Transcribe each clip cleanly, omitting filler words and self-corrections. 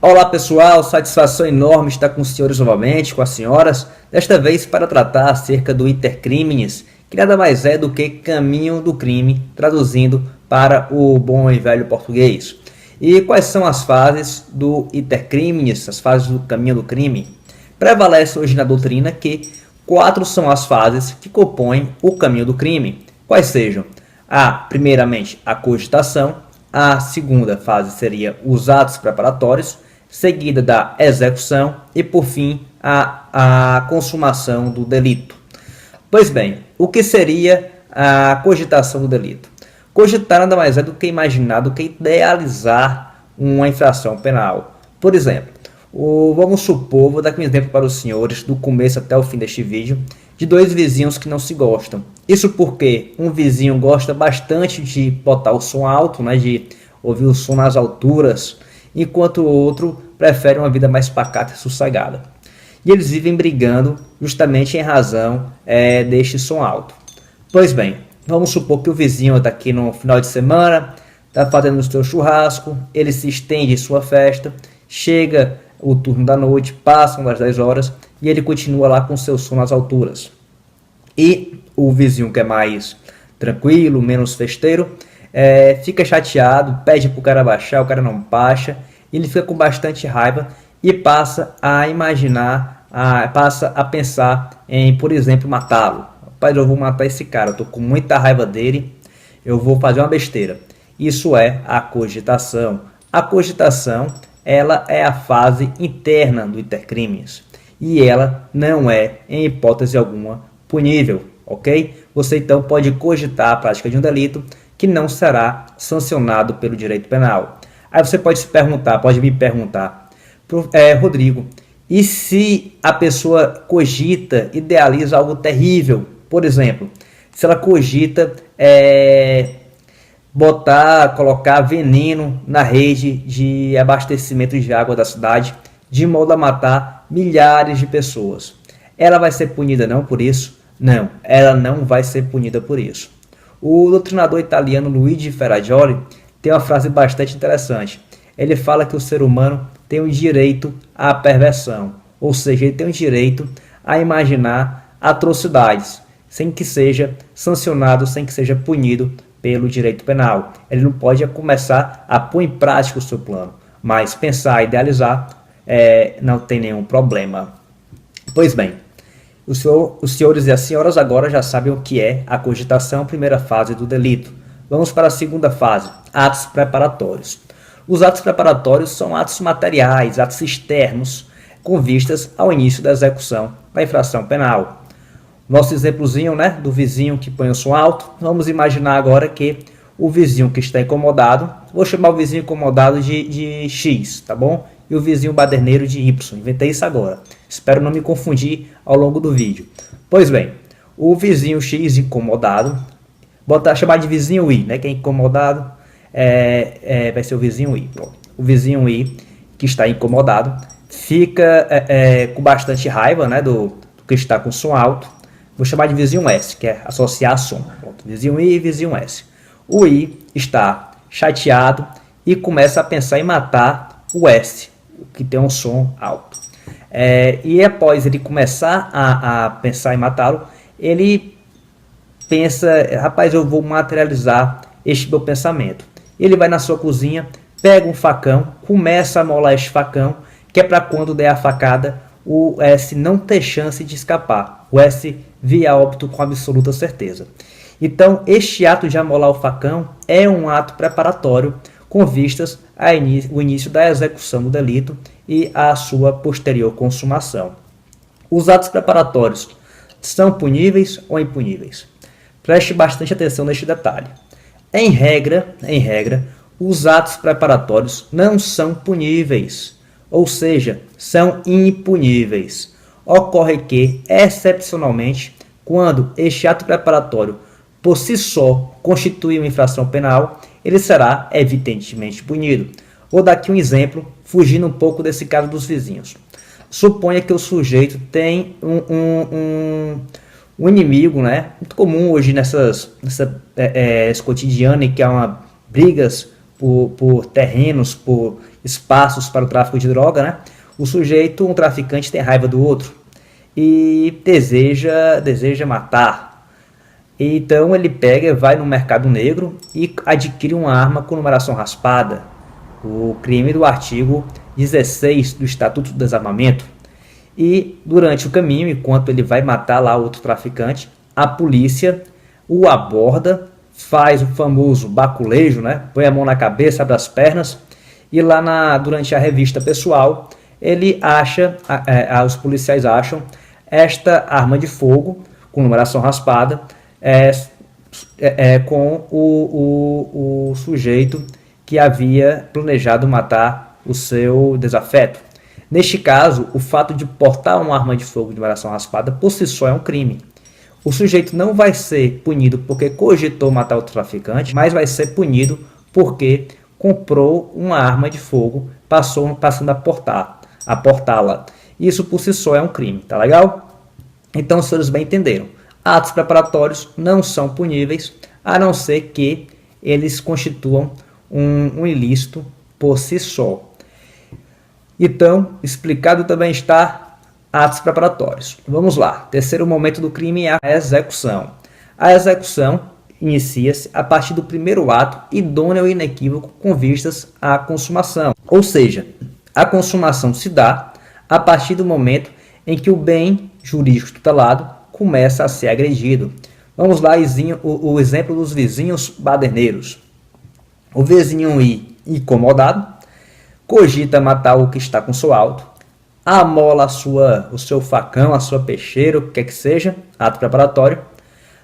Olá pessoal, satisfação enorme estar com os senhores novamente, com as senhoras, desta vez para tratar acerca do intercrimes, que nada mais é do que caminho do crime, traduzindo para o bom e velho português. E quais são as fases do intercrimes, as fases do caminho do crime? Prevalece hoje na doutrina que 4 são as fases que compõem o caminho do crime, quais sejam primeiramente, a cogitação, a segunda fase seria os atos preparatórios, seguida da execução e, por fim, a consumação do delito. Pois bem, o que seria a cogitação do delito? Cogitar nada mais é do que imaginar, do que idealizar uma infração penal. Por exemplo, vamos supor, vou dar aqui um exemplo para os senhores, do começo até o fim deste vídeo, de 2 vizinhos que não se gostam. Isso porque um vizinho gosta bastante de botar o som alto, né, de ouvir o som nas alturas, enquanto o outro prefere uma vida mais pacata e sossegada. E eles vivem brigando justamente em razão deste som alto. Pois bem, vamos supor que o vizinho está aqui no final de semana, está fazendo o seu churrasco, ele se estende em sua festa, chega o turno da noite, passam das 10 horas e ele continua lá com seu som nas alturas. E o vizinho que é mais tranquilo, menos festeiro, fica chateado, pede para o cara baixar, o cara não baixa, ele fica com bastante raiva e passa a imaginar, passa a pensar em, por exemplo, matá-lo. Rapaz, eu vou matar esse cara, eu estou com muita raiva dele, eu vou fazer uma besteira. Isso é a cogitação. A cogitação, ela é a fase interna do intercrimes e ela não é, em hipótese alguma, punível, ok? Você então pode cogitar a prática de um delito que não será sancionado pelo direito penal. Aí você pode me perguntar, Rodrigo, e se a pessoa cogita, idealiza algo terrível? Por exemplo, se ela cogita colocar veneno na rede de abastecimento de água da cidade, de modo a matar milhares de pessoas. Ela vai ser punida não por isso? Não, ela não vai ser punida por isso. O doutrinador italiano Luigi Ferrajoli tem uma frase bastante interessante. Ele fala que o ser humano tem o direito à perversão, ou seja, ele tem o direito a imaginar atrocidades, sem que seja sancionado, sem que seja punido pelo direito penal. Ele não pode começar a pôr em prática o seu plano, mas pensar, idealizar, não tem nenhum problema. Pois bem, os senhores e as senhoras agora já sabem o que é a cogitação, primeira fase do delito. Vamos para a segunda fase, atos preparatórios. Os atos preparatórios são atos materiais, atos externos, com vistas ao início da execução da infração penal. Nosso exemplozinho, né, do vizinho que põe o som alto, vamos imaginar agora que o vizinho que está incomodado, vou chamar o vizinho incomodado de X, tá bom? E o vizinho baderneiro de Y, inventei isso agora. Espero não me confundir ao longo do vídeo. Pois bem, o vizinho X incomodado, chamar de vizinho Y, né, que é incomodado, vai ser o vizinho Y. Pronto. O vizinho Y, que está incomodado, fica com bastante raiva, né, do que está com som alto. Vou chamar de vizinho S, que é associar a som. Pronto. Vizinho I e vizinho S. O I está chateado e começa a pensar em matar o S, que tem um som alto. E após ele começar a pensar em matá-lo, ele pensa, rapaz, eu vou materializar este meu pensamento. Ele vai na sua cozinha, pega um facão, começa a molar este facão, que é para quando der a facada, o S não ter chance de escapar. O S via óbito com absoluta certeza. Então, este ato de amolar o facão é um ato preparatório com vistas ao início da execução do delito e a sua posterior consumação. Os atos preparatórios são puníveis ou impuníveis? Preste bastante atenção neste detalhe. Em regra, os atos preparatórios não são puníveis, ou seja, são impuníveis. Ocorre que, excepcionalmente, quando este ato preparatório por si só constitui uma infração penal, ele será evidentemente punido. Vou dar aqui um exemplo, fugindo um pouco desse caso dos vizinhos. Suponha que o sujeito tem um inimigo, né? Muito comum hoje nesse cotidiano em que há brigas por terrenos, por espaços para o tráfico de droga, né? O sujeito, um traficante, tem raiva do outro e deseja matar. Então ele pega, vai no mercado negro e adquire uma arma com numeração raspada, o crime do artigo 16 do Estatuto do Desarmamento. E durante o caminho, enquanto ele vai matar lá outro traficante, a polícia o aborda, faz o famoso baculejo, né? Põe a mão na cabeça, abre as pernas, e lá durante a revista pessoal, os policiais acham esta arma de fogo com numeração raspada com o sujeito que havia planejado matar o seu desafeto. Neste caso, o fato de portar uma arma de fogo de numeração raspada por si só é um crime. O sujeito não vai ser punido porque cogitou matar o traficante, mas vai ser punido porque comprou uma arma de fogo, passando a portá-la. Isso por si só é um crime, tá legal? Então os senhores bem entenderam. Atos preparatórios não são puníveis, a não ser que eles constituam um ilícito por si só. Então, explicado também está atos preparatórios. Vamos lá. Terceiro momento do crime é a execução. A execução inicia-se a partir do primeiro ato idôneo e inequívoco com vistas à consumação. Ou seja, a consumação se dá a partir do momento em que o bem jurídico tutelado começa a ser agredido. Vamos lá, o exemplo dos vizinhos baderneiros. O vizinho I, incomodado, cogita matar o que está com seu auto, amola o seu facão, a sua peixeira, o que quer que seja, ato preparatório,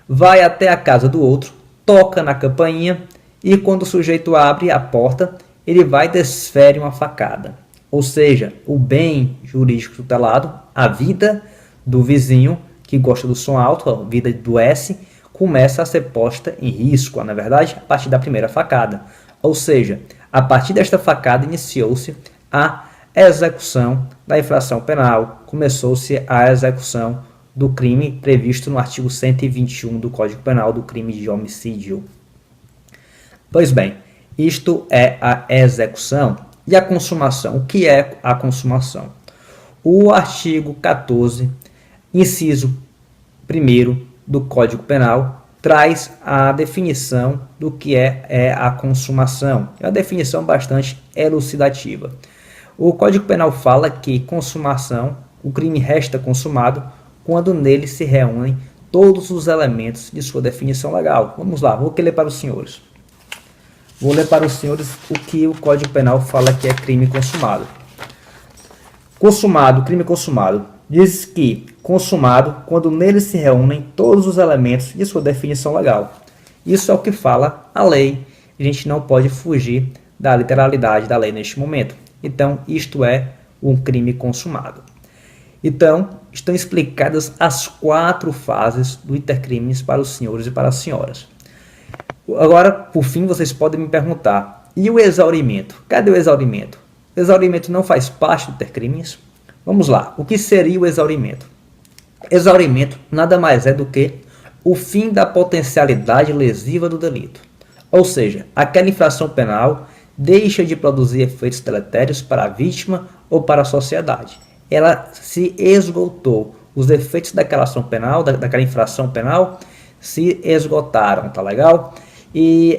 vai até a casa do outro, toca na campainha e quando o sujeito abre a porta, ele vai e desfere uma facada. Ou seja, o bem jurídico tutelado, a vida do vizinho que gosta do som alto, a vida do S, começa a ser posta em risco, na verdade, a partir da primeira facada. Ou seja, a partir desta facada iniciou-se a execução da infração penal, começou-se a execução do crime previsto no artigo 121 do Código Penal, do crime de homicídio. Pois bem, isto é a execução. E a consumação? O que é a consumação? O artigo 14, inciso 1º do Código Penal, traz a definição do que é a consumação. É uma definição bastante elucidativa. O Código Penal fala que consumação, o crime resta consumado quando nele se reúnem todos os elementos de sua definição legal. Vamos lá, vou ler para os senhores. Vou ler para os senhores o que o Código Penal fala que é crime consumado. Consumado, crime consumado. Diz que consumado quando nele se reúnem todos os elementos de sua definição legal. Isso é o que fala a lei. A gente não pode fugir da literalidade da lei neste momento. Então, isto é um crime consumado. Então, estão explicadas as 4 fases do intercrimes para os senhores e para as senhoras. Agora, por fim, vocês podem me perguntar, e o exaurimento? Cadê o exaurimento? O exaurimento não faz parte do intercrimes? Vamos lá, o que seria o exaurimento? Exaurimento nada mais é do que o fim da potencialidade lesiva do delito. Ou seja, aquela infração penal deixa de produzir efeitos deletérios para a vítima ou para a sociedade. Ela se esgotou. Os efeitos daquela ação penal, daquela infração penal, se esgotaram, tá legal? E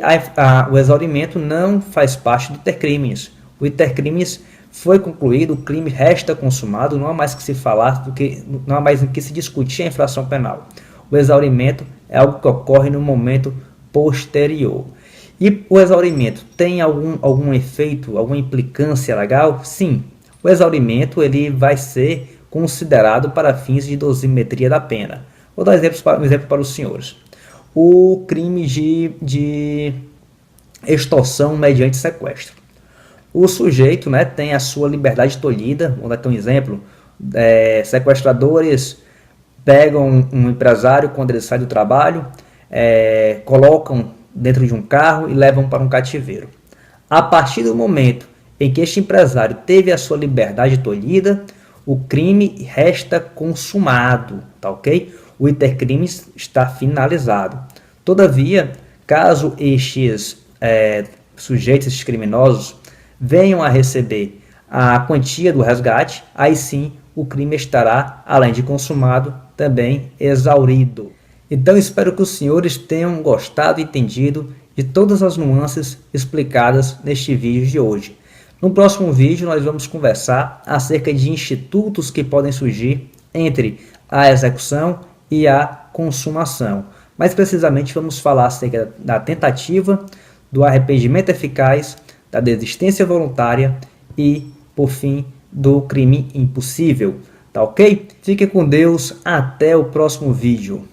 o exaurimento não faz parte do intercrimes. O intercrimes foi concluído, o crime resta consumado, não há mais que se falar não há mais em que se discutir a infração penal. O exaurimento é algo que ocorre no momento posterior. E o exaurimento tem algum efeito, alguma implicância legal? Sim. O exaurimento ele vai ser considerado para fins de dosimetria da pena. Vou dar um exemplo para os senhores. O crime de extorsão mediante sequestro. O sujeito, né, tem a sua liberdade tolhida. Vou dar aqui um exemplo. Sequestradores pegam um empresário quando ele sai do trabalho, colocam dentro de um carro e levam para um cativeiro. A partir do momento em que este empresário teve a sua liberdade tolhida, o crime resta consumado, tá ok? O intercrimes está finalizado. Todavia, caso estes sujeitos, esses criminosos, venham a receber a quantia do resgate, aí sim o crime estará, além de consumado, também exaurido. Então espero que os senhores tenham gostado e entendido de todas as nuances explicadas neste vídeo de hoje. No próximo vídeo nós vamos conversar acerca de institutos que podem surgir entre a execução e a consumação. Mais precisamente vamos falar acerca da tentativa, do arrependimento eficaz, da desistência voluntária e, por fim, do crime impossível. Tá ok? Fique com Deus, até o próximo vídeo.